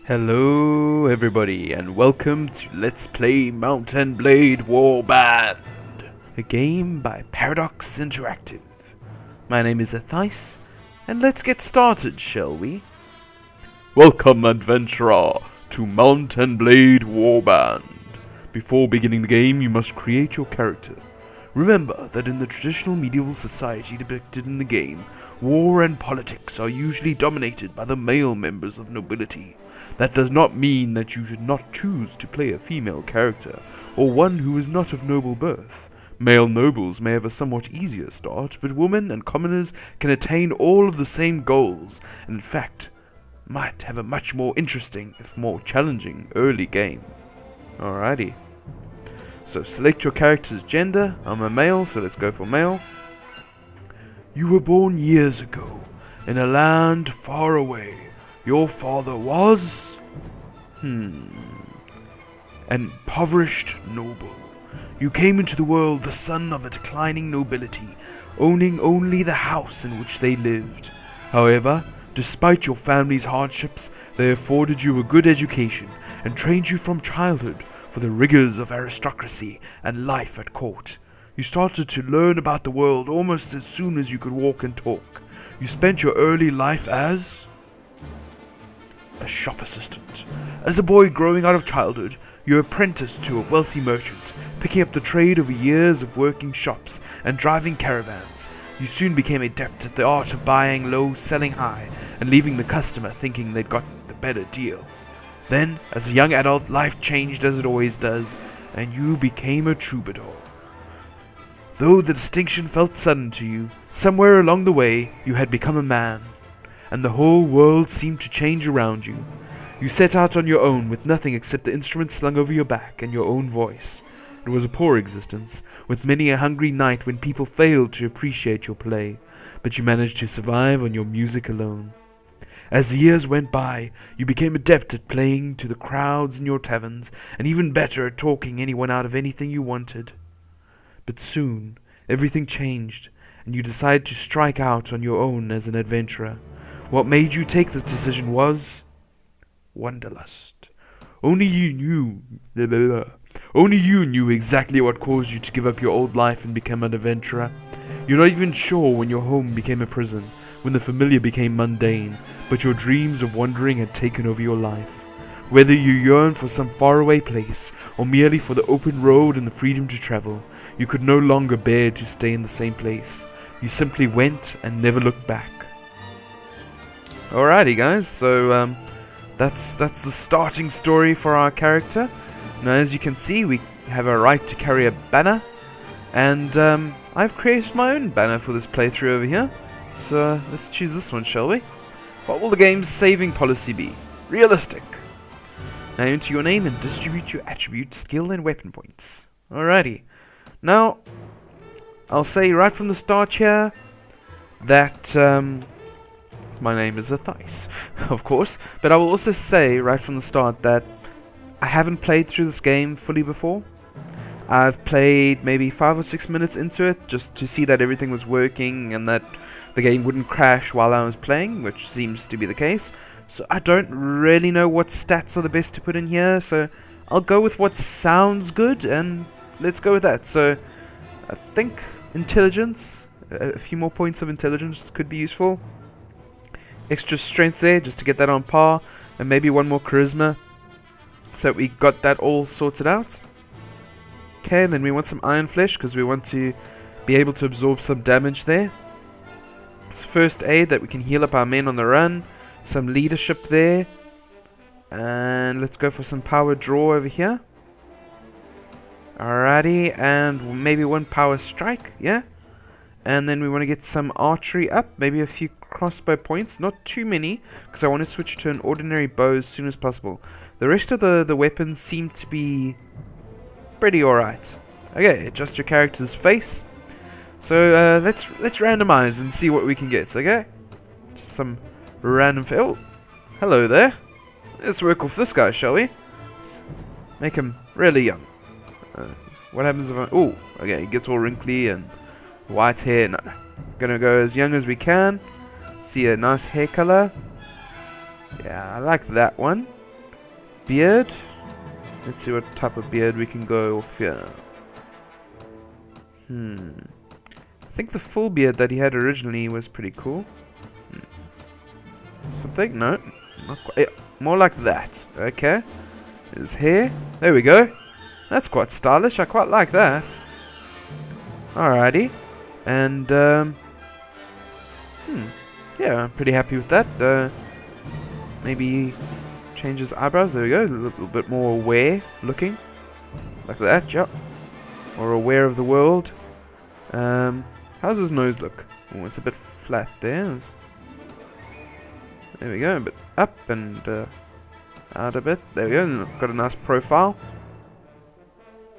Hello everybody and welcome to Let's Play Mount & Blade Warband, a game by Paradox Interactive. My name is Athais, and let's get started, shall we? Welcome, adventurer, to Mount & Blade Warband. Before beginning the game, you must create your character. Remember that in the traditional medieval society depicted in the game, war and politics are usually dominated by the male members of nobility. That does not mean that you should not choose to play a female character, or one who is not of noble birth. Male nobles may have a somewhat easier start, but women and commoners can attain all of the same goals, and in fact, might have a much more interesting, if more challenging, early game. Alrighty. So select your character's gender. I'm a male, so let's go for male. You were born years ago, in a land far away. Your father was... an impoverished noble. You came into the world the son of a declining nobility, owning only the house in which they lived. However, despite your family's hardships, they afforded you a good education and trained you from childhood for the rigors of aristocracy and life at court. You started to learn about the world almost as soon as you could walk and talk. You spent your early life as a shop assistant. As a boy growing out of childhood, you apprenticed to a wealthy merchant, picking up the trade over years of working shops and driving caravans. You soon became adept at the art of buying low, selling high, and leaving the customer thinking they'd got the better deal. Then, as a young adult, life changed as it always does, and you became a troubadour. Though the distinction felt sudden to you, somewhere along the way you had become a man, and the whole world seemed to change around you. You set out on your own with nothing except the instrument slung over your back and your own voice. It was a poor existence, with many a hungry night when people failed to appreciate your play, but you managed to survive on your music alone. As the years went by, you became adept at playing to the crowds in your taverns, and even better at talking anyone out of anything you wanted. But soon, everything changed, and you decided to strike out on your own as an adventurer. What made you take this decision was wanderlust. Only you knew exactly what caused you to give up your old life and become an adventurer. You're not even sure when your home became a prison, when the familiar became mundane, but your dreams of wandering had taken over your life. Whether you yearn for some faraway place, or merely for the open road and the freedom to travel, you could no longer bear to stay in the same place. You simply went and never looked back. Alrighty guys, so that's the starting story for our character. Now as you can see, we have a right to carry a banner, and I've created my own banner for this playthrough over here. So let's choose this one, shall we? What will the game's saving policy be? Realistic. Now enter your name and distribute your attribute, skill, and weapon points. Alrighty. Now, I'll say right from the start here that my name is Athais, of course, but I will also say right from the start that I haven't played through this game fully before. I've played maybe 5 or 6 minutes into it just to see that everything was working and that the game wouldn't crash while I was playing, which seems to be the case. So I don't really know what stats are the best to put in here, so I'll go with what sounds good and let's go with that. So I think intelligence, a few more points of intelligence could be useful. Extra strength there just to get that on par, and maybe one more charisma so that we got that all sorted out. Okay, and then we want some iron flesh because we want to be able to absorb some damage there. So first aid that we can heal up our men on the run. Some leadership there. And let's go for some power draw over here. Alrighty, and maybe one power strike, yeah? And then we want to get some archery up, maybe a few crossbow points, not too many, because I want to switch to an ordinary bow as soon as possible. The rest of the weapons seem to be pretty alright. Okay, adjust your character's face. So let's randomize and see what we can get, okay? Just some random oh, hello there. Let's work off this guy, shall we? Let's make him really young. What happens if I... oh, okay, he gets all wrinkly and white hair. No, gonna go as young as we can. See a nice hair color. Yeah, I like that one. beard. Let's see what type of beard we can go off here. I think the full beard that he had originally was pretty cool. Something? No, not quite. Yeah, more like that. Okay. His hair. There we go. That's quite stylish. I quite like that. Alrighty. And, yeah, I'm pretty happy with that. Maybe change his eyebrows. There we go. A little bit more aware looking. Like that, yep. Or aware of the world. How's his nose look? Oh, it's a bit flat there. There we go. A bit up and out a bit. There we go. Got a nice profile.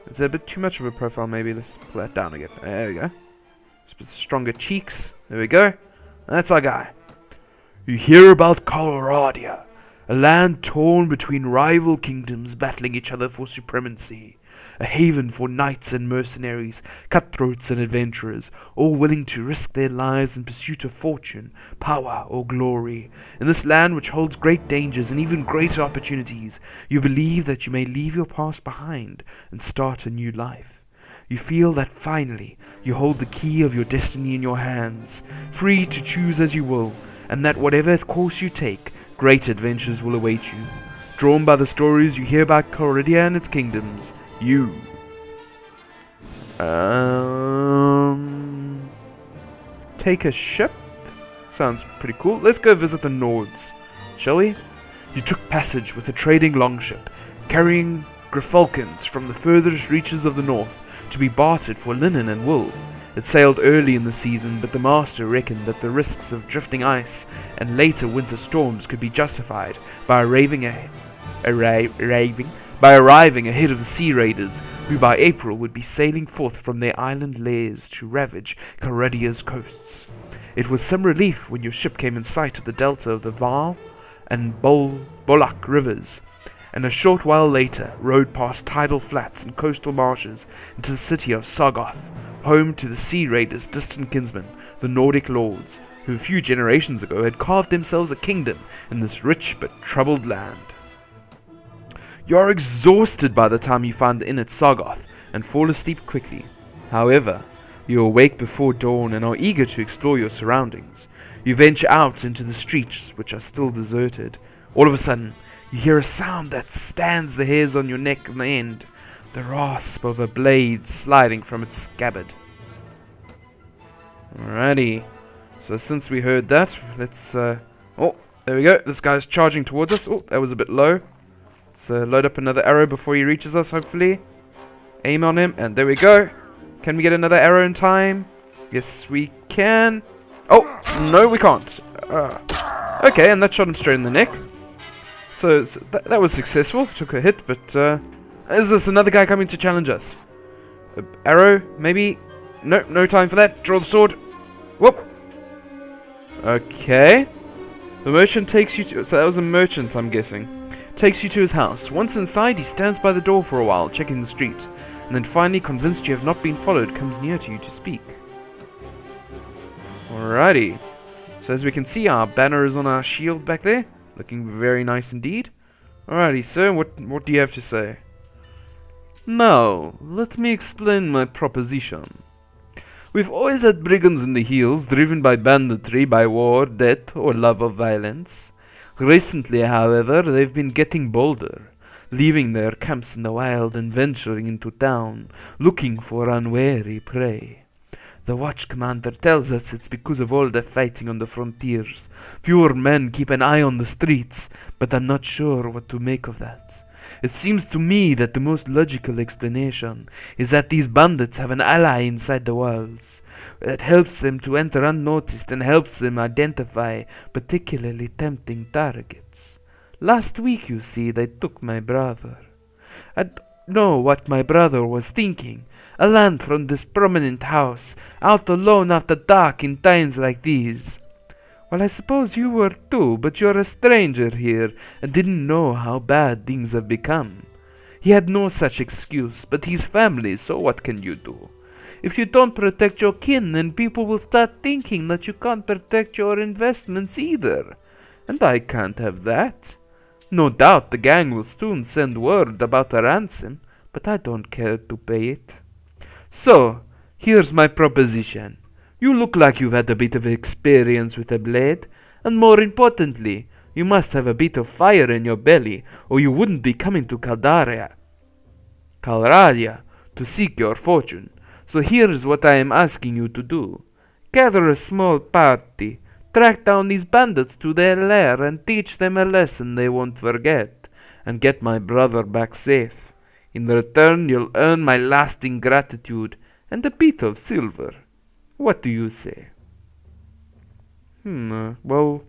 Is there a bit too much of a profile maybe? Let's pull that down again. There we go. Just a bit stronger cheeks. There we go. That's our guy. You hear about Coloradia, a land torn between rival kingdoms battling each other for supremacy. A haven for knights and mercenaries, cutthroats and adventurers, all willing to risk their lives in pursuit of fortune, power, or glory. In this land which holds great dangers and even greater opportunities, you believe that you may leave your past behind and start a new life. You feel that finally you hold the key of your destiny in your hands, free to choose as you will, and that whatever course you take, great adventures will await you. Drawn by the stories you hear about Coloradia and its kingdoms, you. Take a ship? Sounds pretty cool. Let's go visit the Nords, shall we? You took passage with a trading longship, carrying Grifalcans from the furthest reaches of the north to be bartered for linen and wool. It sailed early in the season, but the master reckoned that the risks of drifting ice and later winter storms could be justified by arriving ahead of the sea raiders, who by April would be sailing forth from their island lairs to ravage Caradia's coasts. It was some relief when your ship came in sight of the delta of the Vaal and Bolak rivers, and a short while later rode past tidal flats and coastal marshes into the city of Sargoth, home to the sea raiders' distant kinsmen, the Nordic lords, who a few generations ago had carved themselves a kingdom in this rich but troubled land. You are exhausted by the time you find the inn at Sargoth and fall asleep quickly. However, you awake before dawn and are eager to explore your surroundings. You venture out into the streets, which are still deserted. All of a sudden, you hear a sound that stands the hairs on your neck on the end, the rasp of a blade sliding from its scabbard. Alrighty, so since we heard that, let's, oh, there we go, this guy's charging towards us. Oh, that was a bit low. Let's load up another arrow before he reaches us, hopefully. Aim on him, and there we go. Can we get another arrow in time? Yes, we can. Oh, no, we can't. Okay, and that shot him straight in the neck. So that was successful. Took a hit, but is this another guy coming to challenge us? Arrow, maybe? No, no time for that. Draw the sword. Whoop. Okay. The merchant takes you to... So that was a merchant, I'm guessing. Takes you to his house. Once inside, he stands by the door for a while, checking the street, and then finally, convinced you have not been followed, comes near to you to speak. Alrighty. So as we can see, our banner is on our shield back there, looking very nice indeed. Alrighty, sir, what do you have to say? Now, let me explain my proposition. We've always had brigands in the hills, driven by banditry, by war, death, or love of violence. Recently, however, they've been getting bolder, leaving their camps in the wild and venturing into town, looking for unwary prey. The watch commander tells us it's because of all the fighting on the frontiers. Fewer men keep an eye on the streets, but I'm not sure what to make of that. It seems to me that the most logical explanation is that these bandits have an ally inside the walls that helps them to enter unnoticed and helps them identify particularly tempting targets. Last week, you see, they took my brother. I don't know what my brother was thinking. A lad from this prominent house, out alone after dark in times like these. Well, I suppose you were too, but you're a stranger here and didn't know how bad things have become. He had no such excuse, but he's family, so what can you do? If you don't protect your kin, then people will start thinking that you can't protect your investments either. And I can't have that. No doubt the gang will soon send word about a ransom, but I don't care to pay it. So, here's my proposition. You look like you've had a bit of experience with a blade, and more importantly, you must have a bit of fire in your belly, or you wouldn't be coming to Calradia to seek your fortune. So here's what I am asking you to do. Gather a small party, track down these bandits to their lair and teach them a lesson they won't forget, and get my brother back safe. In return, you'll earn my lasting gratitude and a bit of silver. What do you say? Well,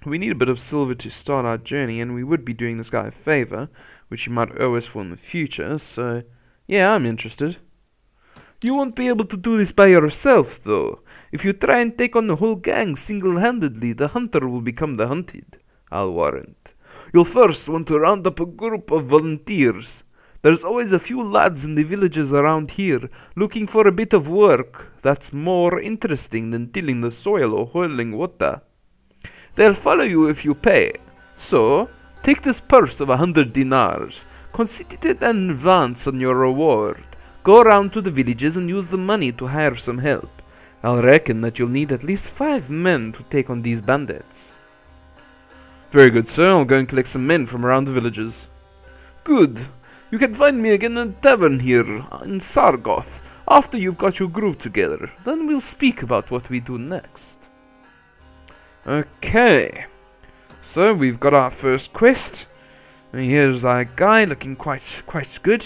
we need a bit of silver to start our journey, and we would be doing this guy a favor, which he might owe us for in the future, so yeah, I'm interested. You won't be able to do this by yourself, though. If you try and take on the whole gang single-handedly, the hunter will become the hunted, I'll warrant. You'll first want to round up a group of volunteers. There's always a few lads in the villages around here looking for a bit of work that's more interesting than tilling the soil or holding water. They'll follow you if you pay. So, take this purse of 100 dinars, consider it an advance on your reward. Go around to the villages and use the money to hire some help. I'll reckon that you'll need at least 5 men to take on these bandits. Very good, sir. I'll go and collect some men from around the villages. Good. You can find me again in the tavern here in Sargoth after you've got your group together. Then we'll speak about what we do next. Okay. So we've got our first quest. And here's our guy looking quite good.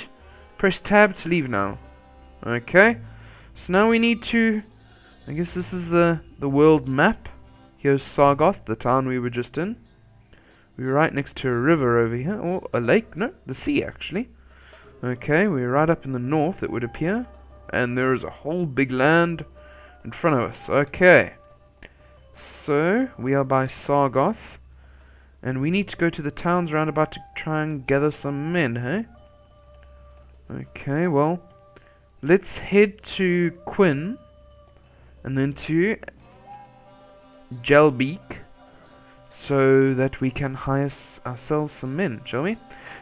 Press tab to leave now. Okay. So now we need to... I guess this is the world map. Here's Sargoth, the town we were just in. We're right next to a river over here. Or a lake. No, the sea actually. Okay, we're right up in the north, it would appear. And there is a whole big land in front of us. Okay. So, we are by Sargoth. And we need to go to the towns round about to try and gather some men, hey? Okay, well, let's head to Quinn. And then to Jelbeek. So that we can hire ourselves some men, shall we?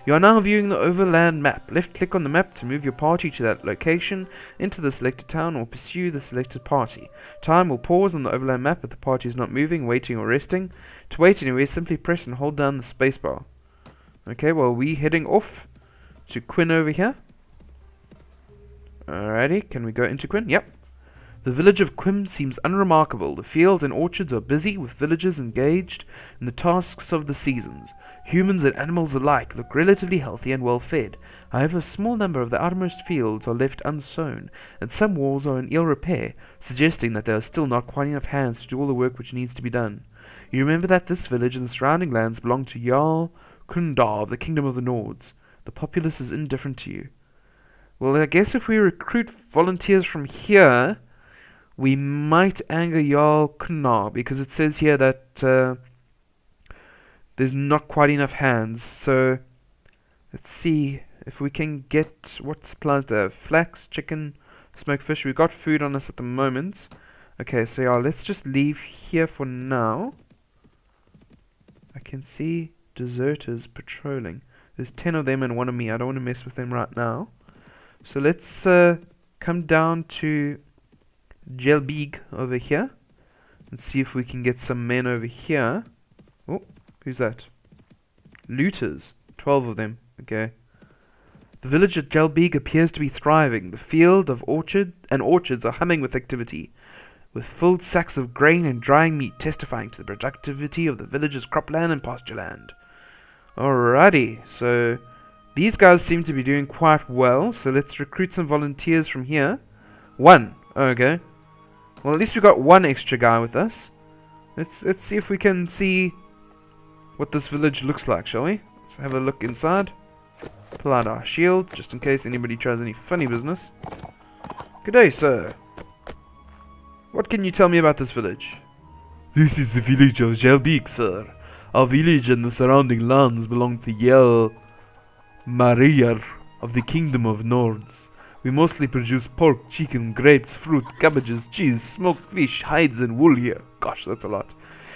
You are now viewing the overland map. Left click on the map to move your party to that location, enter the selected town, or pursue the selected party. Time will pause on the overland map if the party is not moving, waiting, or resting. To wait anywhere, simply press and hold down the spacebar. Okay, well, we heading off to Quinn over here. Alrighty, can we go into Quinn? Yep. The village of Quinn seems unremarkable. The fields and orchards are busy, with villagers engaged in the tasks of the seasons. Humans and animals alike look relatively healthy and well fed. However, a small number of the outermost fields are left unsown, and some walls are in ill repair, suggesting that there are still not quite enough hands to do all the work which needs to be done. You remember that this village and the surrounding lands belong to Jarl Kundar of the Kingdom of the Nords. The populace is indifferent to you. Well, I guess if we recruit volunteers from here, we might anger Jarl Kundar, because it says here that there's not quite enough hands. So let's see if we can get what supplies there. Flax, chicken, smoked fish. We've got food on us at the moment. Okay, so yeah, let's just leave here for now. I can see deserters patrolling. There's 10 of them and 1 of me. I don't want to mess with them right now. So let's come down to Jelbeek over here and see if we can get some men over here. Oh, who's that? Looters. 12 of them. Okay. The village at Jelbeek appears to be thriving. The field of orchards are humming with activity, with filled sacks of grain and drying meat testifying to the productivity of the village's cropland and pastureland. Alrighty, so these guys seem to be doing quite well, so let's recruit some volunteers from here. 1. Okay. Well, at least we got 1 extra guy with us. Let's see if we can see what this village looks like, shall we? Let's have a look inside. Pull out our shield, just in case anybody tries any funny business. Good day, sir. What can you tell me about this village? This is the village of Jelbeek, sir. Our village and the surrounding lands belong to Jarl Mariar of the Kingdom of Nords. We mostly produce pork, chicken, grapes, fruit, cabbages, cheese, smoked fish, hides, and wool here. Gosh, that's a lot.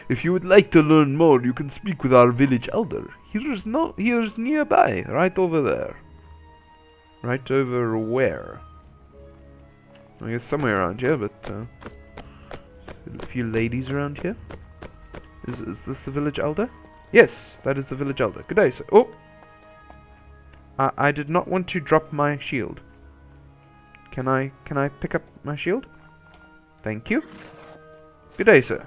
If you would like to learn more, you can speak with our village elder. Here's nearby, right over there. Right over where? I guess somewhere around here, but a few ladies around here. Is this the village elder? Yes, that is the village elder. Good day, sir. Oh! I did not want to drop my shield. Can I pick up my shield? Thank you. Good day, sir.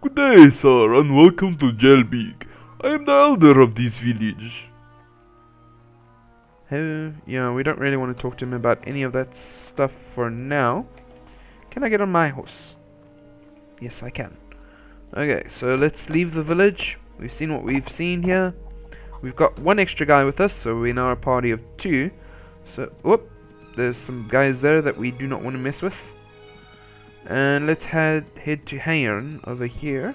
Good day, sir, and welcome to Jelbig. I am the elder of this village. Yeah, we don't really want to talk to him about any of that stuff for now. Can I get on my horse? Yes, I can. Okay, so let's leave the village. We've seen what we've seen here. We've got one extra guy with us, so we're now a party of 2. So, whoop, there's some guys there that we do not want to mess with. And let's head to Hayern over here.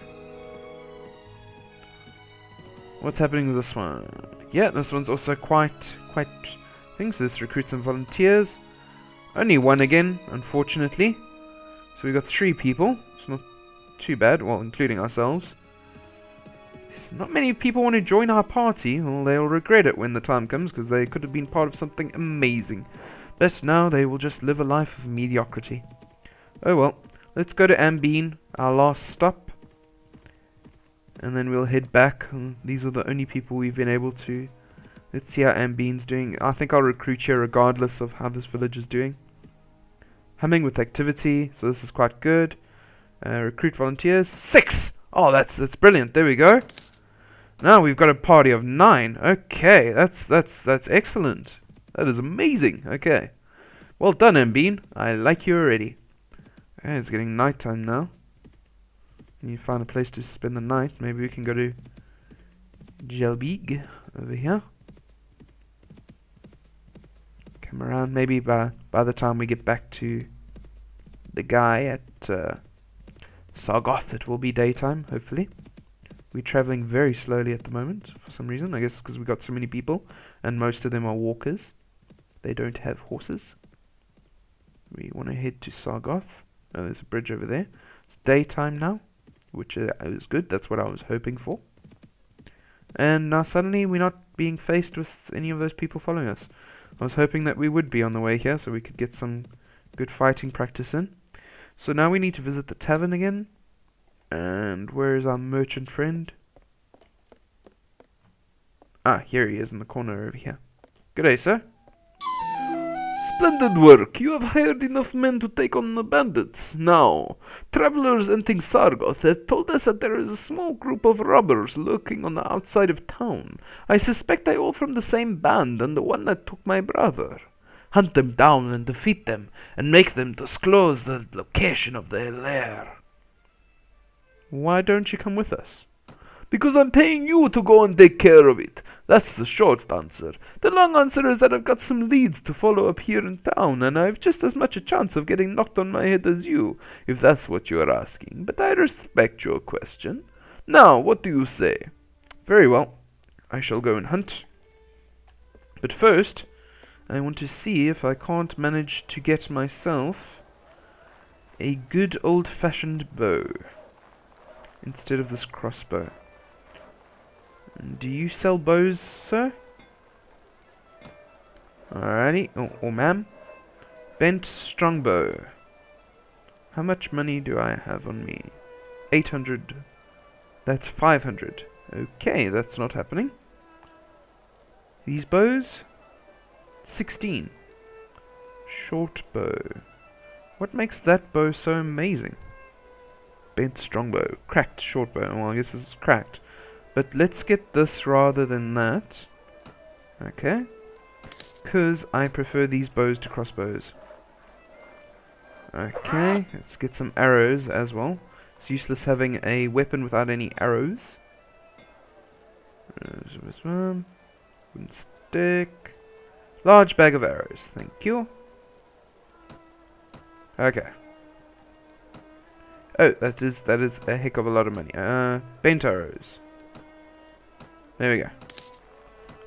What's happening with this one? Yeah, this one's also quite things. Let's recruit some volunteers. Only one again, unfortunately. So we got 3 people. It's not too bad, well, including ourselves. Not many people want to join our party. Well, they'll regret it when the time comes, because they could have been part of something amazing. But now they will just live a life of mediocrity. Oh well, let's go to Ambeen, our last stop. And then we'll head back. These are the only people we've been able to... Let's see how Ambeen's doing. I think I'll recruit here regardless of how this village is doing. Humming with activity, so this is quite good. Recruit volunteers. 6! Oh, that's brilliant. There we go. Now we've got a party of 9. Okay, that's excellent. That is amazing. Okay. Well done, Ambeen. I like you already. Okay, it's getting nighttime now. You find a place to spend the night. Maybe we can go to Jelbig over here. Come around. Maybe by the time we get back to the guy at Sargoth, it will be daytime, hopefully. We're traveling very slowly at the moment, for some reason. I guess because we got so many people, and most of them are walkers. They don't have horses. We want to head to Sargoth. Oh, there's a bridge over there. It's daytime now, which is good. That's what I was hoping for. And now suddenly we're not being faced with any of those people following us. I was hoping that we would be on the way here, so we could get some good fighting practice in. So now we need to visit the tavern again. And where is our merchant friend? Ah, here he is in the corner over here. Good day, sir. Splendid work. You have hired enough men to take on the bandits. Now, travelers entering Sargoth have told us that there is a small group of robbers lurking on the outside of town. I suspect they are all from the same band and the one that took my brother. Hunt them down and defeat them, and make them disclose the location of their lair. Why don't you come with us? Because I'm paying you to go and take care of it. That's the short answer. The long answer is that I've got some leads to follow up here in town, and I've just as much a chance of getting knocked on my head as you, if that's what you're asking. But I respect your question. Now, what do you say? Very well. I shall go and hunt. But first, I want to see if I can't manage to get myself a good old-fashioned bow instead of this crossbow. Do you sell bows, sir? Alrighty. Or ma'am. Bent strongbow. How much money do I have on me? 800. That's 500. Okay, that's not happening. These bows? 16. Short bow. What makes that bow so amazing? Bent strongbow. Cracked short bow. Well, I guess this is cracked. But let's get this rather than that. Okay. Because I prefer these bows to crossbows. Okay, let's get some arrows as well. It's useless having a weapon without any arrows. Wooden stick. Large bag of arrows. Thank you. Okay. Oh, that is a heck of a lot of money. Bent arrows. There we go.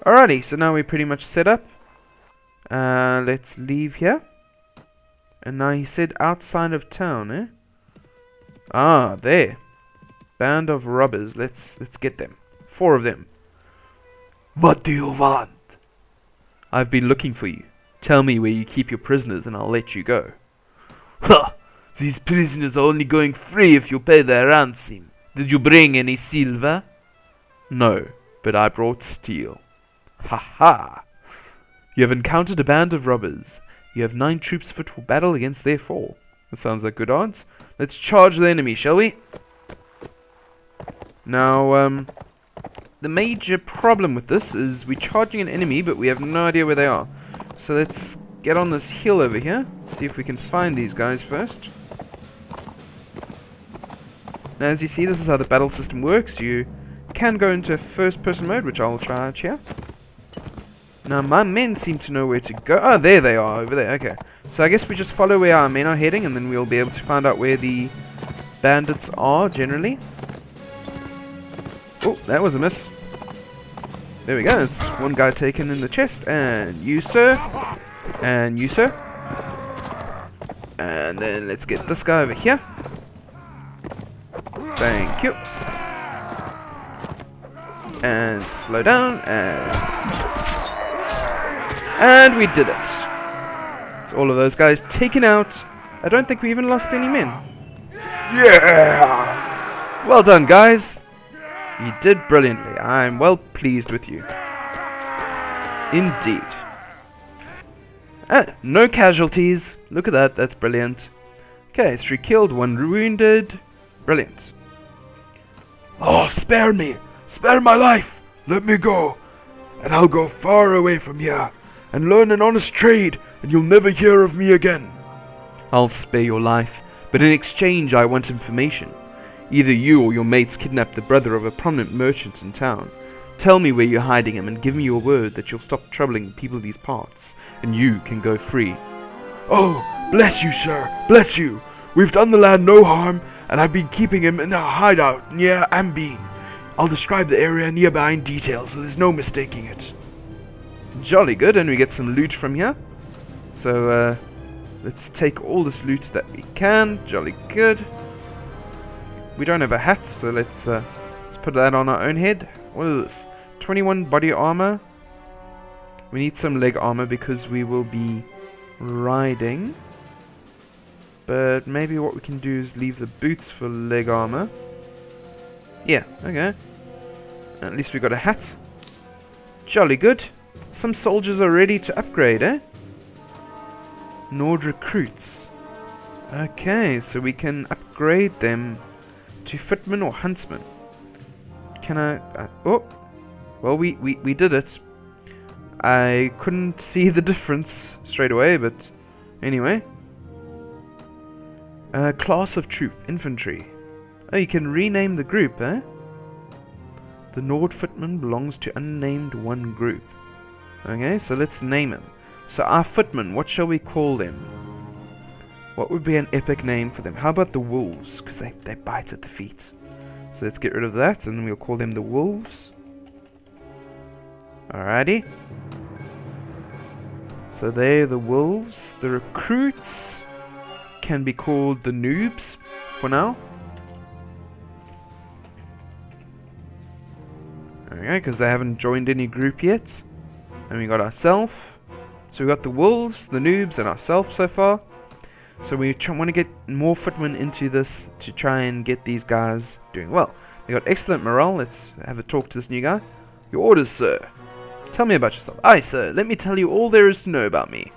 Alrighty, so now we're pretty much set up. Let's leave here. And now he said outside of town, eh? Ah, there. Band of robbers. Let's get them. 4 of them. What do you want? I've been looking for you. Tell me where you keep your prisoners and I'll let you go. Ha! These prisoners are only going free if you pay their ransom. Did you bring any silver? No, but I brought steel. Ha ha! You have encountered a band of robbers. You have 9 troops fit for battle against their 4. That sounds like good odds. Let's charge the enemy, shall we? Now, the major problem with this is we're charging an enemy, but we have no idea where they are. So let's get on this hill over here. See if we can find these guys first. Now, as you see, this is how the battle system works. You can go into first-person mode, which I'll try out here. Now, my men seem to know where to go. Oh, there they are, over there. Okay. So I guess we just follow where our men are heading, and then we'll be able to find out where the bandits are, generally. Oh, that was a miss. There we go. It's one guy taken in the chest. And you, sir. And you, sir. And then let's get this guy over here. Thank you. And slow down. And we did it. It's all of those guys taken out. I don't think we even lost any men. Yeah! Well done, guys. You did brilliantly. I'm well pleased with you. Indeed. No casualties. Look at that. That's brilliant. Okay, 3 killed, 1 wounded. Brilliant. Oh, spare me! Spare my life! Let me go! And I'll go far away from here and learn an honest trade, and you'll never hear of me again. I'll spare your life, but in exchange I want information. Either you or your mates kidnapped the brother of a prominent merchant in town. Tell me where you're hiding him and give me your word that you'll stop troubling people of these parts, and you can go free. Oh, bless you, sir, bless you. We've done the lad no harm, and I've been keeping him in a hideout near Ambeen. I'll describe the area nearby in detail, so there's no mistaking it. Jolly good, and we get some loot from here. So, let's take all this loot that we can. Jolly good. We don't have a hat, so let's put that on our own head. What is this? 21 body armor. We need some leg armor because we will be riding. But maybe what we can do is leave the boots for leg armor. Yeah, okay. At least we got a hat. Jolly good. Some soldiers are ready to upgrade, eh? Nord recruits. Okay, so we can upgrade them to footman or huntsman. Can I... oh! Well, we did it. I couldn't see the difference straight away, but... Anyway. Class of troop. Infantry. Oh, you can rename the group, eh? The Nord footman belongs to unnamed 1 group. Okay, so let's name him. So our footmen, what shall we call them? What would be an epic name for them? How about the wolves? Because they bite at the feet. So let's get rid of that, and we'll call them the wolves. Alrighty. So they're the wolves. The recruits can be called the noobs for now. Okay, because they haven't joined any group yet. And we got ourselves. So we got the wolves, the noobs, and ourselves so far. So we want to get more footmen into this to try and get these guys doing well. They got excellent morale. Let's have a talk to this new guy. Your orders, sir. Tell me about yourself. Aye, sir. Let me tell you all there is to know about me.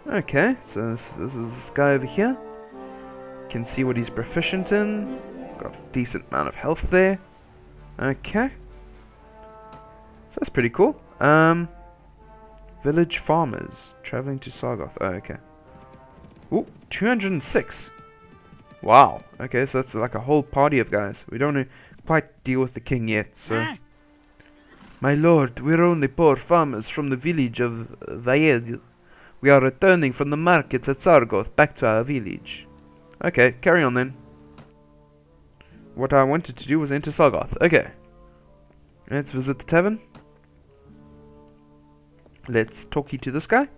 Okay, so this is this guy over here. Can see what he's proficient in. Got a decent amount of health there. Okay. So that's pretty cool. Village farmers traveling to Sargoth. Oh, okay. Ooh, 206. Wow. Okay, so that's like a whole party of guys. We don't quite deal with the king yet, so... My lord, we're only poor farmers from the village of Vaed. We are returning from the markets at Sargoth back to our village. Okay, carry on then. What I wanted to do was enter Sargoth. Okay. Let's visit the tavern. Let's talk to this guy.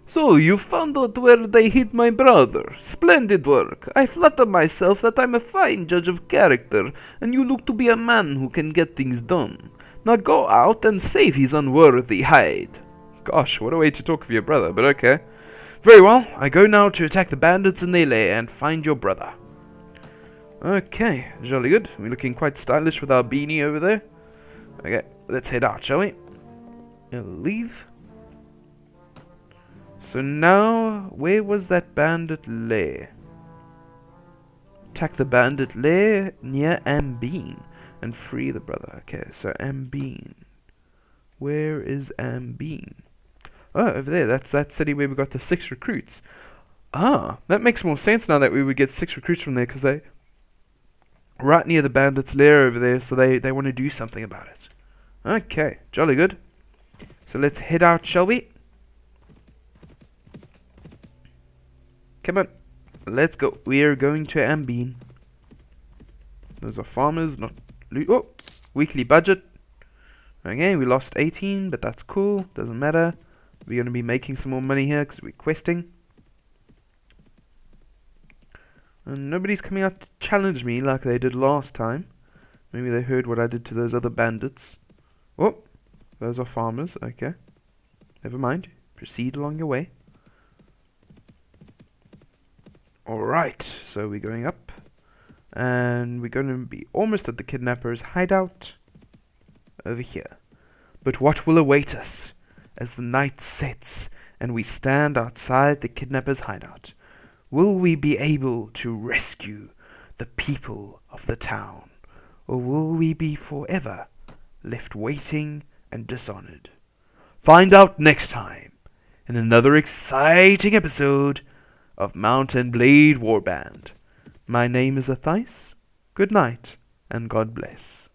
So, you found out where they hid my brother. Splendid work. I flatter myself that I'm a fine judge of character, and you look to be a man who can get things done. Now go out and save his unworthy hide. Gosh, what a way to talk of your brother, but okay. Very well, I go now to attack the bandits in their lair and find your brother. Okay, jolly good. We're looking quite stylish with our beanie over there. Okay, let's head out, shall we? Leave. So now, where was that bandit lair? Attack the bandit lair near Ambeen and free the brother. Okay, so Ambeen. Where is Ambeen? Oh, over there. That's that city where we got the 6 recruits. Ah, that makes more sense now that we would get 6 recruits from there, because they right near the bandits' lair over there, so they want to do something about it. Okay, jolly good. So let's head out, shall we? Come on, let's go. We are going to Ambeen. Those are farmers, not oh, weekly budget. Okay, we lost 18, but that's cool. Doesn't matter. We're going to be making some more money here because we're questing. And nobody's coming out to challenge me like they did last time. Maybe they heard what I did to those other bandits. Oh, those are farmers. Okay. Never mind. Proceed along your way. Alright, so we're going up. And we're going to be almost at the kidnapper's hideout. Over here. But what will await us as the night sets and we stand outside the kidnapper's hideout? Will we be able to rescue the people of the town? Or will we be forever left waiting and dishonored? Find out next time in another exciting episode of Mount and Blade Warband. My name is Athais. Good night and God bless.